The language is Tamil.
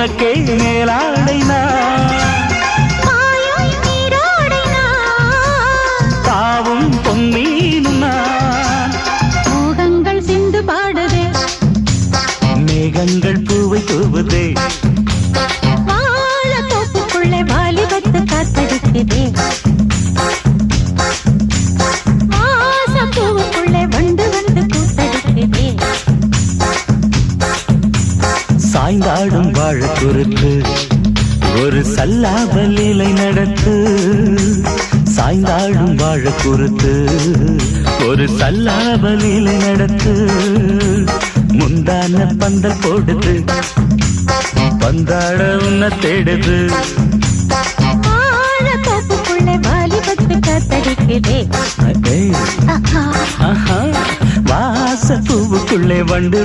உனக்கே மேலாடை தாவும் பொன்னீனும் நான். மோகங்கள் சிந்து பாடுதே, மேகங்கள் பூவை தூவுதே, வாழ தோப்புக்குள்ளே வாலிபத்து காத்தடிக்குதே, வாச பூவுக்குள்ளே வண்டு வந்து கூத்தடிக்குதே. சாய்ந்தாடும் வாழ குறுத்து ஒரு சல்லாபல் இலை நடத்து. சாய்ந்தாடும் வாழ குறுத்து ஒரு சல்லாபல் இலை நடத்து. முந்தான பந்தல் போடுது, பந்தாட உன்ன தேடுது. வாழ தோப்புக்குள்ளே வாலிபத்து காத்தடிக்குதே, வாச பூவுக்குள்ளே வண்டு